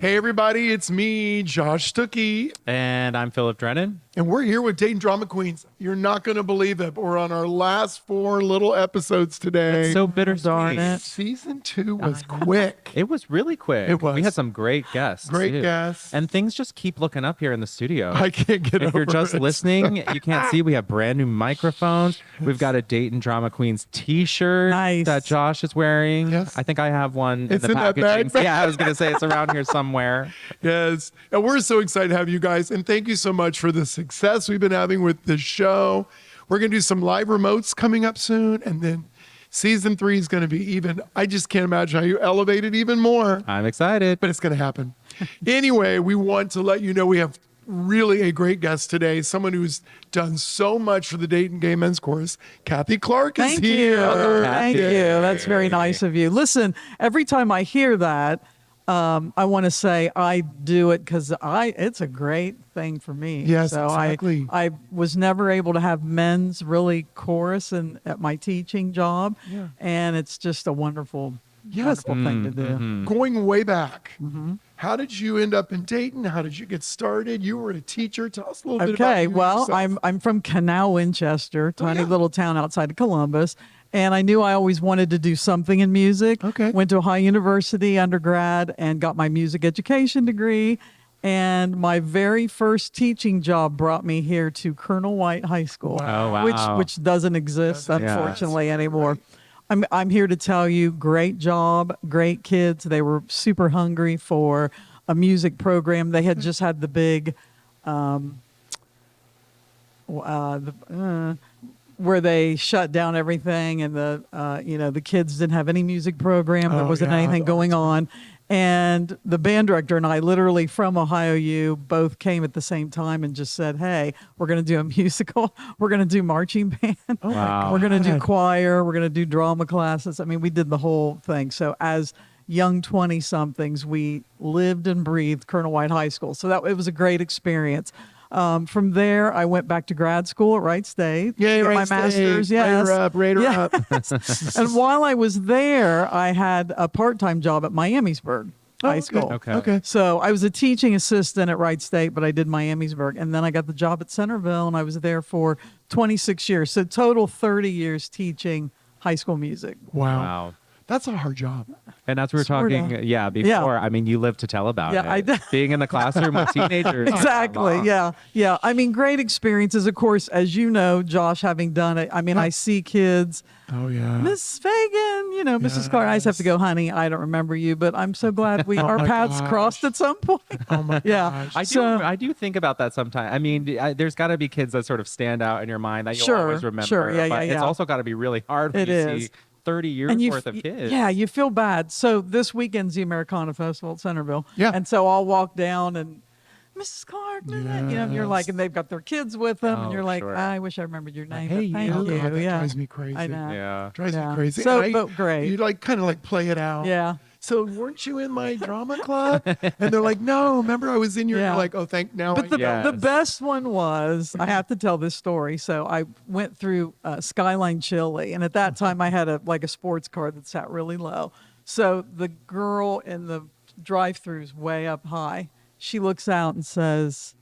Hey, everybody, it's me, Josh Stucky. And I'm Philip Drennen. And we're here with Dayton Drama Queens. You're not going to believe it, but we're on our last 4 little episodes today. It's so bittersweet. Darn it. Season 2 was quick. It was really quick. It was. We had some great guests. Great too. guests. And things just keep looking up here in the studio. I can't get If over you're just it. listening, you can't see. We have brand new microphones. We've got a Dayton Drama Queens t-shirt Nice. that Josh is wearing. Yes. I think I have one It's in the in that packaging. bag. Yeah, I was going to say it's around here somewhere. Yes. And we're so excited to have you guys. And thank you so much for the success we've been having with this show. We're going to do some live remotes coming up soon. And then season 3 is going to be even, I just can't imagine how you elevate it even more. I'm excited. But it's going to happen. Anyway, we want to let you know we have really a great guest today, someone who's done so much for the Dayton Gay Men's Chorus. Kathy Clark is Thank here. you. Kathy. Thank you. That's very nice of you. Listen, every time I hear that, I want to say I do it because it's a great thing for me. Yes, so exactly. I was never able to have men's really chorus at my teaching job. Yeah. And it's just a wonderful, Yes. wonderful thing to do. Going way back. Mm-hmm. How did you end up in Dayton? How did you get started? You were a teacher. Tell us a little bit about Okay, you well, yourself. I'm from Canal, Winchester, tiny yeah. little town outside of Columbus, and I knew I always wanted to do something in music. Okay. Went to Ohio University undergrad and got my music education degree, and my very first teaching job brought me here to Colonel White High School, Oh, wow. which doesn't exist Doesn't exist. unfortunately anymore. Right. I'm here to tell you, great job, great kids. They were super hungry for a music program. They had just had the big, where they shut down everything, and the kids didn't have any music program. There Oh, wasn't yeah. anything going on. And the band director and I, literally from Ohio U, both came at the same time and just said, hey, we're going to do a musical. We're going to do marching band. Oh, my Wow. We're going to do God. choir. We're going to do drama classes. I mean, we did the whole thing. So as young 20-somethings, we lived and breathed Colonel White High School. So it was a great experience. From there, I went back to grad school at Wright State. Yay, Get Wright my State. master's. Yes. Rate her Yeah. up. And while I was there, I had a part-time job at Miamisburg High School. Okay. So I was a teaching assistant at Wright State, but I did Miamisburg. And then I got the job at Centerville, and I was there for 26 years. So total 30 years teaching high school music. Wow. Wow. That's a hard job. And as we were Sorta. talking, before, I mean, you live to tell about Yeah, it. I do. Being in the classroom with teenagers. Exactly. Yeah. I mean, great experiences. Of course, as you know, Josh, having done it, I mean, I see kids, Oh, yeah. Miss Fagan, Mrs. Clark. I just have to go, honey, I don't remember you, but I'm so glad our my paths gosh. crossed at some point. Oh, my Yeah. gosh. I do think about that sometimes. I mean, there's got to be kids that sort of stand out in your mind that you'll Sure, always remember. sure. Yeah, but yeah, it's yeah. also got to be really hard when It you is. see 30 years And worth of kids. Yeah, you feel bad. So this weekend's the Americana Festival at Centerville. Yeah. And so I'll walk down and Mrs. Clark, and you're like, Yes. and they've got their kids with them, and Oh, you're like, sure. I wish I remembered your name. Hey, but thank you. you. God, that Yeah. drives me crazy. I know. Yeah. Drives Yeah. me crazy. So, And but great. You kind of play it out. Yeah. So weren't you in my drama club? And they're like, no, remember I was in your, Yeah. you're like, oh, now But the Yes. best one was, I have to tell this story. So I went through Skyline Chili, and at that time I had a sports car that sat really low. So the girl in the drive-thru's way up high. She looks out and says,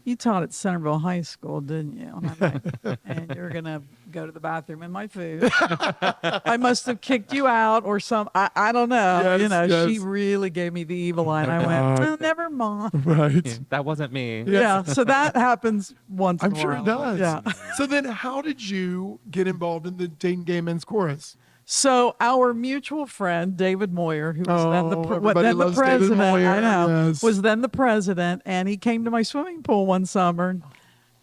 you taught at Centerville High School, didn't you? And I'm like, and you're going to go to the bathroom in my food. I must have kicked you out or some, I don't know. Yes, yes. She really gave me the evil eye. And I went, oh, never mind. right. That wasn't me. Yeah, so that happens once in I'm a sure while. it does. Yeah. So then how did you get involved in the Dayton Gay Men's Chorus? So our mutual friend David Moyer, who was then the everybody loves David president, Moyer, I know, yes. was then the president, and he came to my swimming pool one summer,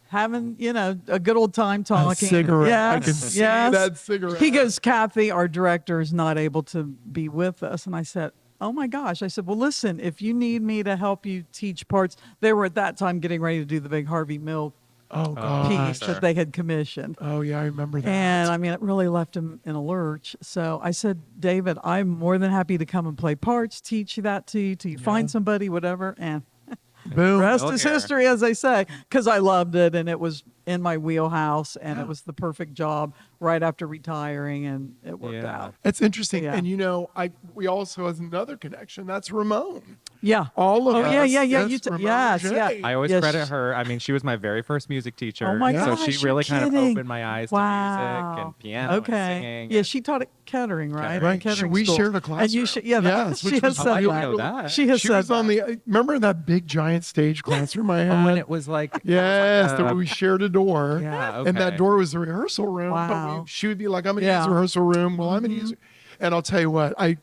having a good old time talking. cigarette. Yes, I can see yes. that cigarette. He goes, Kathy, our director is not able to be with us, and I said, oh my gosh. I said, well, listen, if you need me to help you teach parts, they were at that time getting ready to do the big Harvey Milk Oh, piece gosh. that they had commissioned. Oh, yeah, I remember that. And I mean, it really left him in a lurch. So I said, David, I'm more than happy to come and play parts, teach you that to you, till you find somebody, whatever. And Boom. rest is history, as they say, because I loved it. And it was in my wheelhouse, and it was the perfect job right after retiring, and it worked out. That's interesting. Yeah. And we also have another connection. That's Ramon. Yeah. All of us. Yeah. Yes, You Ramon yes. J. Yeah. I always Yes. credit her. I mean, she was my very first music teacher. Oh my so gosh, she really you're kind of kidding. opened my eyes to Wow. music and piano and Okay. singing. Yeah, and- she taught at Kettering, right? Right. Kettering We School. shared a classroom. And you yeah, Yes, she which has was said I didn't that. know that. She has She said was on that. remember that big giant stage classroom I had? Oh, and it was like Yes, it was like that we shared a door. Yeah, And that okay. door was the rehearsal room. Wow. But she would be like, I'm going to Yeah. use the rehearsal room. Well, I'm going to use it. And I'll tell you what, I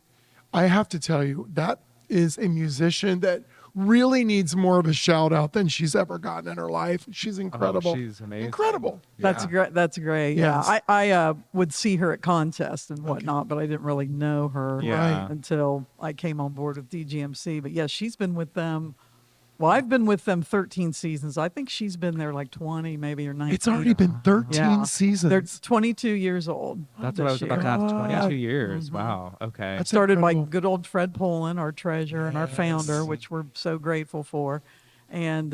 have to tell you, that is a musician that really needs more of a shout out than she's ever gotten in her life. She's incredible. she's amazing. Incredible. That's Yeah. great. That's great. Yes. Yeah, I would see her at contests and whatnot, but I didn't really know her Yeah. until I came on board with DGMC. But yeah, she's been with them. Well, I've been with them 13 seasons. I think she's been there like 20, maybe, or 19. It's already been 13 Yeah. seasons. They're 22 years old. That's what I was this about to year. ask. What? 22 years. Wow. Okay. That's Started by incredible. good old Fred Poland, our treasurer and our founder, which we're so grateful for. And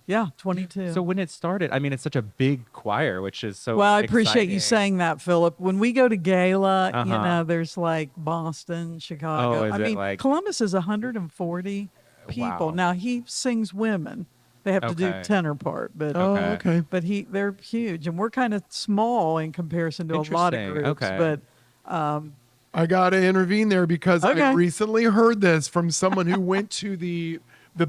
yeah, 22. So when it started, I mean, it's such a big choir, which is so. Well, I appreciate you exciting. saying that, Philip. When we go to Gala, you Uh-huh. know, there's like Boston, Chicago. Oh, is I it mean, like- Columbus is 140 people. Wow. Now he sings women. They have to do Okay. tenor part, but Oh, Okay. okay. but they're huge, and we're kind of small in comparison to a lot of Interesting. groups. Okay. But I got to intervene there because I Okay. recently heard this from someone who went to the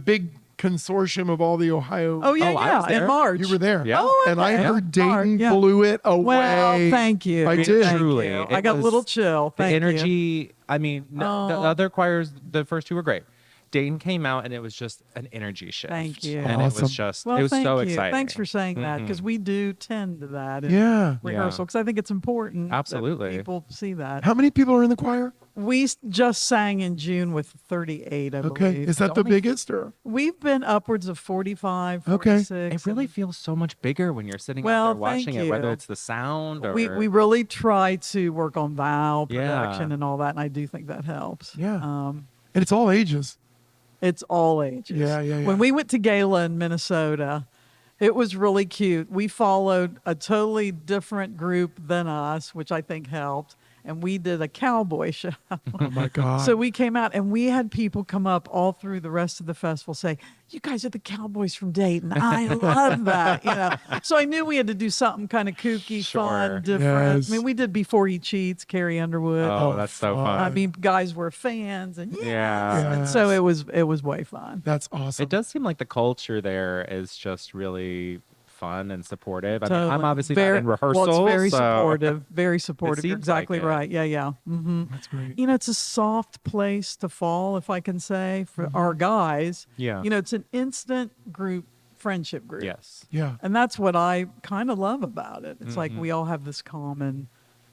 big consortium of all the Ohio. oh yeah, Oh, I yeah, was there. in March. You were there. Yeah. Oh, And I okay. heard Dayton March, yeah. blew it away. Well, thank you. I Thank did. you. Truly, I it got a was- little chill. The Thank you. energy. I mean, the Oh. other choirs, the first two were great. Dayton came out and it was just an energy shift. Thank you. And it Awesome. was just, Well, it was thank so you. exciting. Thanks for saying that, because we do tend to that in Yeah. rehearsal, because I think it's important. that Absolutely. people see that. How many people are in the choir? We just sang in June with 38, I Okay. believe. Is that the only- biggest or? We've been upwards of 45, Okay. 46. It really feels so much bigger when you're sitting Well, out there watching thank it, whether you. it's the sound or. we really try to work on vowel Yeah. production and all that, and I do think that helps. Yeah. And it's all ages. It's all ages. Yeah, yeah, yeah. When we went to Gala in Minnesota, it was really cute. We followed a totally different group than us, which I think helped. And we did a cowboy show. Oh my God. So we came out and we had people come up all through the rest of the festival say, "You guys are the cowboys from Dayton. I love that." You know. So I knew we had to do something kind of kooky, Sure. fun, different. Yes. I mean, we did Before He Cheats, Carrie Underwood. Oh, that's so fun. fun. I mean, guys were fans, and Yeah. and so it was way fun. That's awesome. It does seem like the culture there is just really fun and supportive. I mean, I'm Totally. obviously Very- not in rehearsal. Well, it's very so- supportive. Very supportive. You're seems exactly like it. right. Yeah, yeah. Mm-hmm. That's great. You know, it's a soft place to fall, if I can say, for our guys. Yeah. You know, it's an instant group friendship group. Yes. Yeah. And that's what I kind of love about it. It's like we all have this common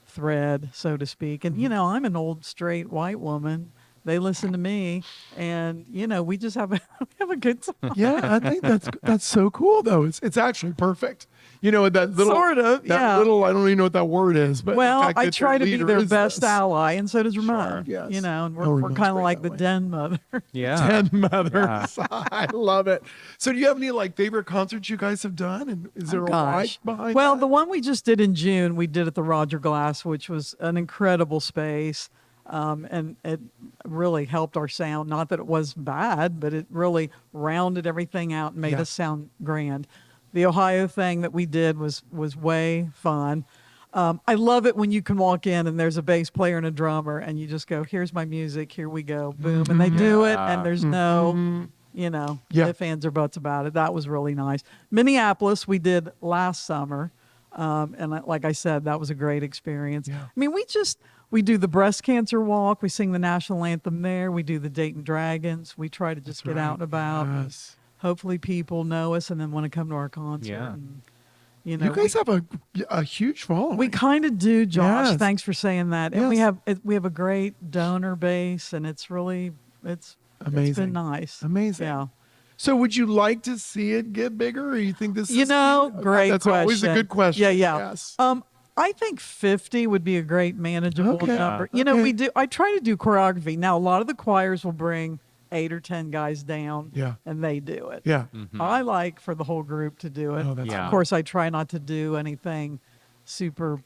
thread, so to speak. And, you know, I'm an old, straight white woman. They listen to me, and you know, we just have we have a good time. Yeah, I think that's so cool though. It's actually perfect. You know, that little Sort of, that yeah. little I don't even know what that word is, but the Well, fact I that try to their be leader their is best this. ally, and so does Ramon. Yes. You know, and Oh, we're Ramon's kind of great like that the way. den mother. Yeah. Ten mothers. I love it. So, do you have any like favorite concerts you guys have done? And is there a why behind? Well, that? the one we just did in June, we did at the Roger Glass, which was an incredible space. And it really helped our sound. Not that it was bad, but it really rounded everything out and made Yeah. us sound grand. The Ohio thing that we did was way fun. I love it when you can walk in and there's a bass player and a drummer, and you just go, "Here's my music. Here we go, boom," and they do it, and there's no, you know, Yeah. ifs, ands, or buts about it. That was really nice. Minneapolis, we did last summer. Like I said, that was a great experience. Yeah. I mean, we do the breast cancer walk. We sing the national anthem there. We do the Dayton Dragons. We try to just get out and about. Yes. Hopefully people know us and then want to come to our concert. Yeah. And, you know, You guys have a huge following. we kind of do, Josh. Yes. Thanks for saying that. And Yes. we have a great donor base, and it's Amazing. It's been nice. Amazing. Yeah. So, would you like to see it get bigger, or you think this? You is, know, great That's question. always a good question. Yeah, yeah. Yes. I think 50 would be a great manageable Okay. number. You know, Okay. I try to do choreography. Now, a lot of the choirs will bring 8 or 10 guys down, Yeah. and they do it. Yeah. I like for the whole group to do it. Oh, that's Yeah. Of course, I try not to do anything super,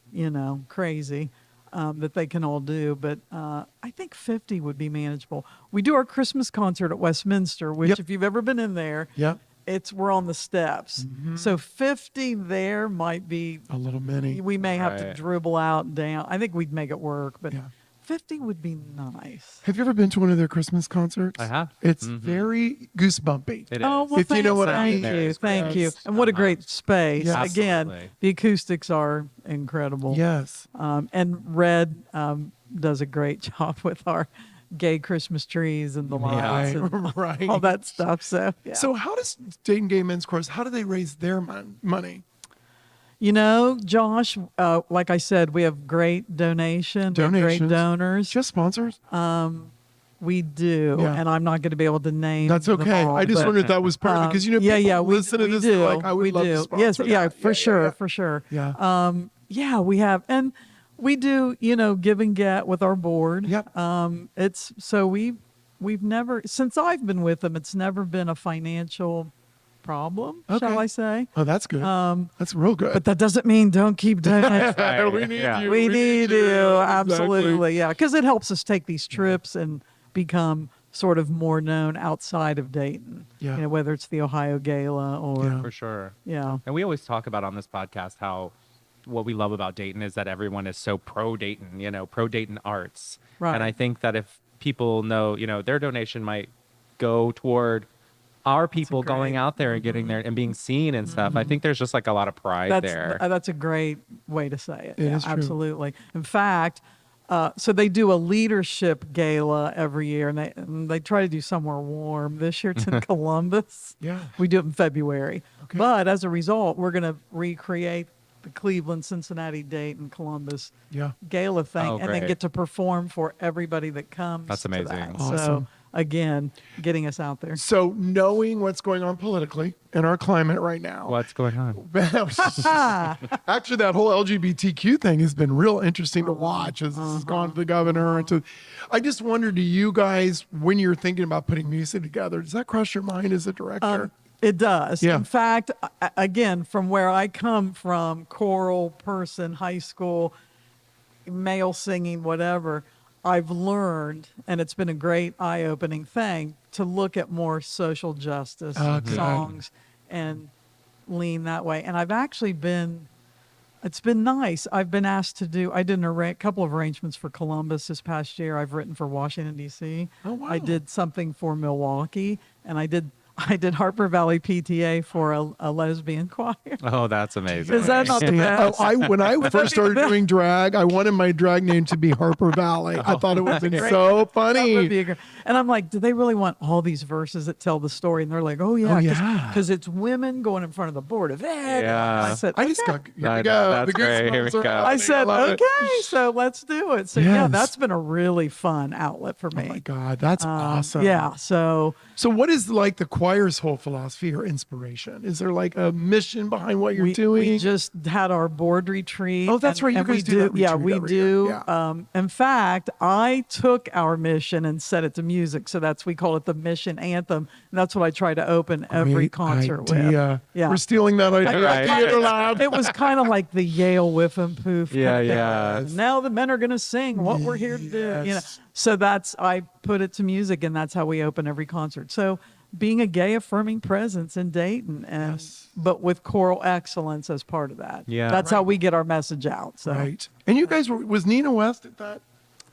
crazy that they can all do, but I think 50 would be manageable. We do our Christmas concert at Westminster, which Yep. if you've ever been in there, Yep. we're on the steps. So 50 there might be, A little mini. we may have to Right. dribble out and down. I think we'd make it work, but Yeah. 50 would be nice. Have you ever been to one of their Christmas concerts? I have. It's very goosebumpy. It Oh, is. well, If you know what I thank mean. you, thank you. Yes. And what a great space. Yes. Again, Absolutely. the acoustics are incredible. Yes. And Red does a great job with our gay Christmas trees and the lights Right. and Right. all that stuff. So, yeah. So how does Dayton Gay Men's Chorus, how do they raise their money? Josh, like I said, we have great donations, great Donations. donors. Just sponsors? We do, Yeah. and I'm not going to be able to name. That's them okay. all, I just but, wondered if that was part because people we listen to we this do. and they're like, I would we love do. to sponsor Yes, that. for sure, yeah. for sure. Yeah. Yeah, we have, and we do, give and get with our board. Yep. It's so we've never, since I've been with them, it's never been a financial problem, Okay. shall I say? Oh, that's good. That's real good. But that doesn't mean don't keep doing it. Right. we need Yeah. you. We need you. you, Exactly. absolutely, yeah, because it helps us take these trips and become sort of more known outside of Dayton. Yeah. Whether it's the Ohio Gala or Yeah. For sure. yeah. And we always talk about on this podcast how what we love about Dayton is that everyone is so pro Dayton, pro Dayton arts. Right. And I think that if people know, their donation might go toward our people great- going out there and getting there and being seen and stuff. I think there's just like a lot of pride there. That's a great way to say it. It Yeah, is true. absolutely. In fact, so they do a leadership gala every year, and they try to do somewhere warm. This year it's in Columbus. Yeah. We do it in February. Okay. But as a result, we're going to recreate the Cleveland, Cincinnati, Dayton, Columbus Yeah. gala thing, Oh, and then great. get to perform for everybody that comes. That's to that. amazing. So Awesome. again, getting us out there. So knowing what's going on politically in our climate right now. What's going on? Actually, that whole LGBTQ thing has been real interesting to watch as this has gone to the governor. And to, I just wonder, do you guys, when you're thinking about putting music together, does that cross your mind as a director? It does. Yeah. In fact, again, from where I come from, choral person, high school, male singing, whatever, I've learned, and it's been a great eye-opening thing, to look at more social justice good. songs and lean that way. And I've actually it's been nice. I've been asked to do, I did a couple of arrangements for Columbus this past year. I've written for Washington, D.C. Oh, wow. I did something for Milwaukee, and I did Harper Valley PTA for a lesbian choir. Oh, that's amazing. Is that not the best? When I first started doing drag, I wanted my drag name to be Harper Valley. I thought it would have been so That would funny. be and I'm like, do they really want all these verses that tell the story? And they're like, oh Oh, yeah, yeah. because it's women going in front of the board of ed. Yeah. I said, I just okay. got, here I we know, go. that's The great. Here we goosebumps are go. happening. I said, love it. okay, so let's do it. So yeah, Yes. that's been a really fun outlet for me. Oh my God, that's awesome. Yeah. So So what is like the choir's whole philosophy or inspiration? Is there like a mission behind what you're doing? we just had our board retreat. Oh, that's right. You and we guys do that Yeah, retreat we every do. year. Yeah. In fact, I took our mission and set it to music. So we call it the mission anthem. And that's what I try to open every Great concert idea. with. Yeah. We're stealing that idea. Right. Theater Lab. It was kind of like the Yale whiff and poof. Yeah, kind of thing. yeah. And now the men are going to sing what we're here to do. Yes. So I put it to music, and that's how we open every concert. So being a gay affirming presence in Dayton, and but with choral excellence as part of that. Yeah. That's how we get our message out. So Right. And you guys was Nina West at that?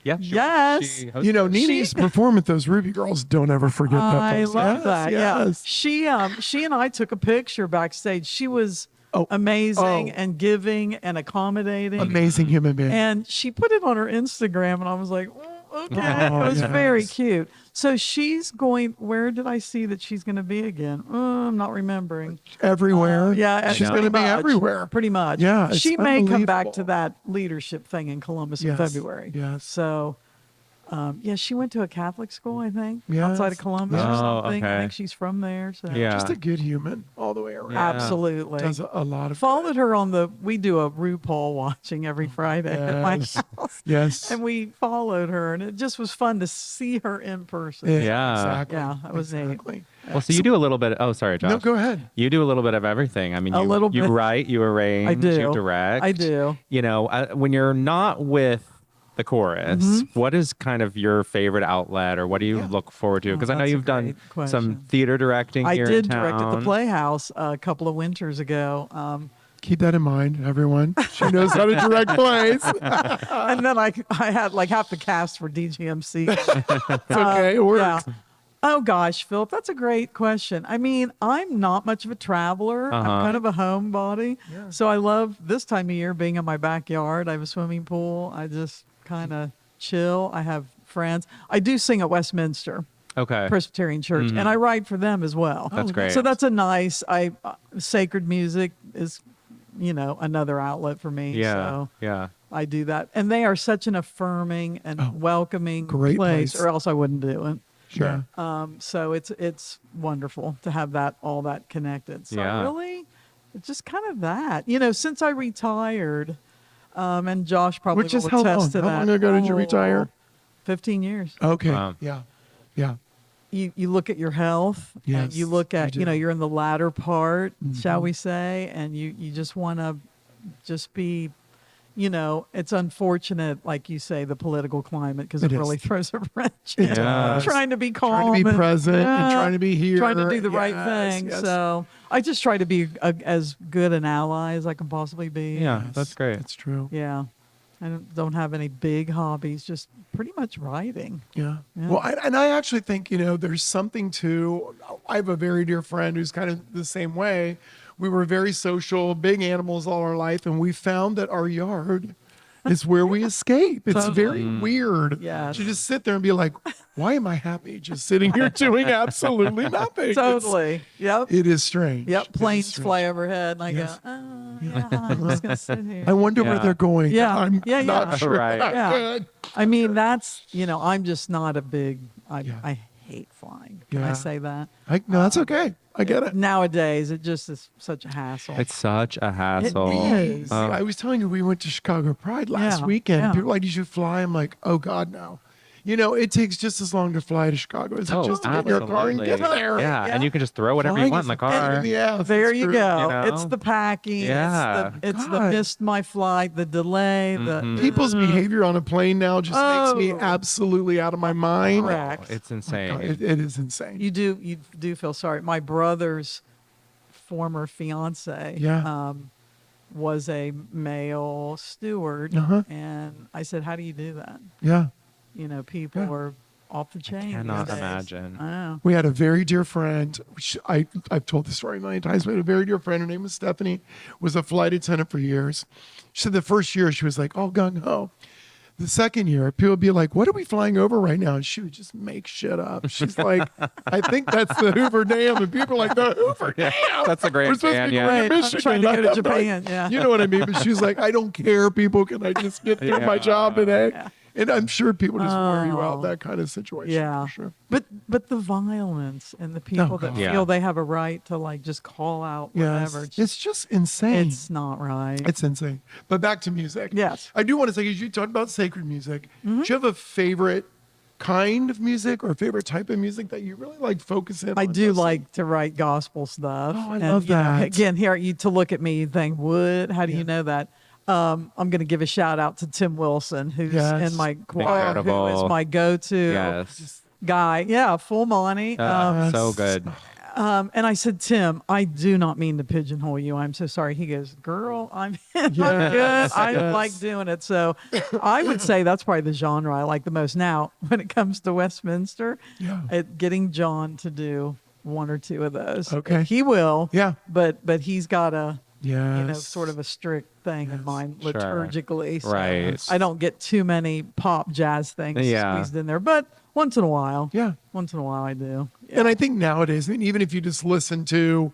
Yeah. Yes. She hosted You know, it. Nina used to perform at those Ruby Girls. Don't ever forget that. I folks. love Yes, that. Yeah. yes. She and I took a picture backstage. She was Oh. amazing Oh. and giving and accommodating. Amazing human being. And she put it on her Instagram, and I was like, okay. Oh, It was yes. very cute. So she's going, where did I see that she's going to be again? I'm not remembering. Everywhere. Yeah. She's pretty going to be much, everywhere. Pretty much. Yeah, it's She may come back unbelievable. to that leadership thing in Columbus in Yes, February. yes. So Yeah, she went to a Catholic school, I think, Yes. outside of Columbus Yeah. or Oh, something. I okay. think she's from there. So Yeah. Just a good human all the way around. Yeah. absolutely. Does a lot of Followed her on we do a RuPaul watching every Friday at my Yes. house. Yes. And we followed her, and it just was fun to see her in person. Yeah. Exactly. Yeah, that was neat. exactly. Well, so you do a little bit. Oh, sorry, Josh. No, go ahead. You do a little bit of everything. I mean, A little you bit. write, you arrange, I do. you direct. I do. You know, when you're not with the chorus, Mm-hmm. what is kind of your favorite outlet, or what do you Yeah. look forward to? Because I know that's a you've done great some question. theater directing I here did in direct at the town. Playhouse a couple of winters ago. Keep that in mind, everyone. She knows how to direct plays. And then I had like half the cast for DGMC. It's okay. It works. Yeah. Oh gosh, Philip, that's a great question. I mean, I'm not much of a traveler. I'm kind of a homebody. Yeah. So I love this time of year being in my backyard. I have a swimming pool. I just kind of chill. I have friends. I do sing at Westminster Okay. Presbyterian Church, and I write for them as well. That's great. So that's a nice. Sacred music is, another outlet for me. Yeah. So Yeah. I do that, and they are such an affirming and welcoming great place. or else I wouldn't do it. Sure. So it's wonderful to have all that connected. So Yeah. really, it's just kind of that. Since I retired, and Josh probably Which is will how attest long? to How that. long ago did you retire? 15 years. Okay. Wow. Yeah. Yeah. You look at your health, Yes, and you look at, you do. you're in the latter part, shall we say, and you just want to just be, it's unfortunate, like you say, the political climate, because it It is. really throws a wrench It in does. trying to be calm. Trying to be and- present and Yeah, trying to be here. trying to do the right Yes, thing. yes. So I just try to be as good an ally as I can possibly be. Yeah. Yes, That's great. That's true. Yeah. I don't have any big hobbies, just pretty much writing. Yeah. Yeah. Well, I actually think, there's something to, I have a very dear friend who's kind of the same way. We were very social, big animals all our life, and we found that our yard is where we escape. It's very weird Yes. to just sit there and be like, why am I happy just sitting here doing absolutely nothing? Totally. Yep. It is strange. Yep. It is Planes strange. fly overhead, and I Yes. go, oh, yeah, I'm just going to sit here. I wonder where Yeah. they're going. Yeah. I'm Yeah, not yeah. sure. Right. Yeah. Good. I mean, that's, I'm just not a big, I Yeah. hate flying. Can I Yeah. say that? No, that's okay. I get it. Nowadays, it just is such a hassle. It's such a hassle. is. I was telling you, we went to Chicago Pride last Yeah, weekend. yeah. People were like, did you fly? I'm like, oh God, no. It takes just as long to fly to Chicago as it Oh, just to get in your car and get absolutely. there. Yeah. Yeah. And you can just throw whatever Flying you want is in the a pain car. in the ass. There It's you true. go. You know? It's the packing. Yeah. It's the God. missed my flight, the delay, Mhm. People's behavior on a plane now just makes me Oh. absolutely out of my mind. Correct. It's God, insane. it is insane. You do feel sorry. My brother's former fiance Yeah. was a male steward, Uh-huh. and I said, "How do you do that?" Yeah. People Yeah. are off the chain. cannot these days. imagine. I know. We had a very dear friend, which I've told the story a million times. We had a very dear friend. Her name was Stephanie, was a flight attendant for years. She said the first year she was like, oh, gung ho. The second year, people would be like, what are we flying over right now? And she would just make shit up. She's like, I think that's the Hoover Dam. And people are like, the Hoover Dam. That's a great We're supposed band, to be yeah. going Right. to I'm Michigan. trying to go to I'm Japan, like, yeah. You know what I mean? But she's like, I don't care, people. Can I just get through my job today? And I'm sure people just wear you out, Oh. that kind of situation. Yeah. For sure. But the violence and the people that God. Yeah. feel they have a right to like just call out Yes. whatever. It's just insane. It's not right. It's insane. But back to music. Yes. I do want to say, as you talked about sacred music, Mm-hmm. do you have a favorite kind of music or a favorite type of music that you really like focus in on? I do listening? like to write gospel stuff. Oh, I And, love that. again, here you to look at me, you think, "What? How do Yeah. you know that?" I'm going to give a shout out to Tim Wilson, who's Yes. in my choir, who Incredible. is my go-to Yes. guy. Yeah, full Monty. So good. And I said, Tim, I do not mean to pigeonhole you. I'm so sorry. He goes, girl, I'm Yes, good. I yes. like doing it. So I would say that's probably the genre I like the most. Now, when it comes to Westminster, Yeah. getting John to do one or two of those. Okay. He will. Yeah. But he's got a, Yes. sort of a strict thing in mind Sure. liturgically. So Right. I don't get too many pop jazz things Yeah. squeezed in there. But once in a while. Yeah. Once in a while I do. And I think nowadays, I mean, even if you just listen to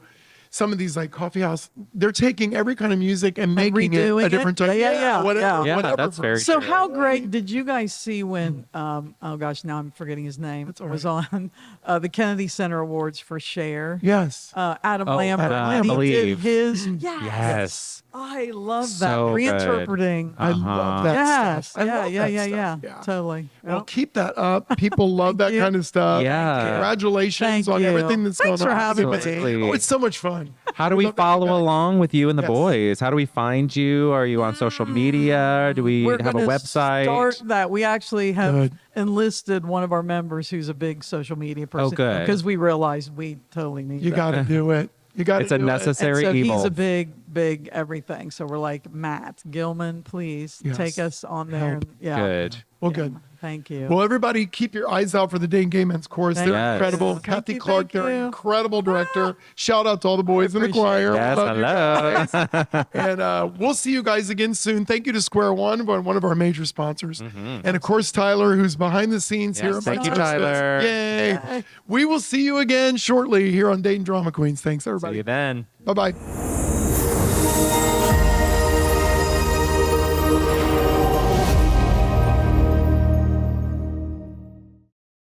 some of these like coffee house, they're taking every kind of music and making it redoing a it? different type. Yeah. Whatever. Yeah, whatever. that's very So true. how great did you guys see when oh gosh, now I'm forgetting his name. That's all Was on the Kennedy Center Awards for Cher. Yes. Adam Oh, Lambert. I when he did believe. his Yes. I love that So good. reinterpreting. I love that Yes. stuff. I love that Yeah. stuff. Totally. Well, Yep. keep that up. People love that you. kind of stuff. Yeah. Congratulations Thank on you. everything that's Thanks going for on. having me. Absolutely. Oh, it's so much fun. How do we love that follow feedback. along with you and the Yes. boys? How do we find you? Are you on social media? Do we We're have a gonna website? Start that. We actually have Good. enlisted one of our members who's a big social media person. good. Because we realized we totally need You that. got to do it. You got to It's a do necessary And so evil. he's a big everything. So we're like, Matt Gilman, please Yes. take us on there. Help. And, yeah. Good. Well, Yeah. good. Thank you. Well, everybody, keep your eyes out for the Dayton Gay Men's Chorus. Thank They're you. incredible. Yes. Kathy Thank you, Clark, thank they're you. incredible director. Shout out to all the boys in the appreciate choir. Yes, Love you hello. guys. And we'll see you guys again soon. Thank you to Square One of our major sponsors. And of course, Tyler, who's behind the scenes Yes, here. at thank you, Monster Fest. Tyler. Yay. We will see you again shortly here on Dayton Drama Queens. Thanks, See everybody. you then. Bye-bye.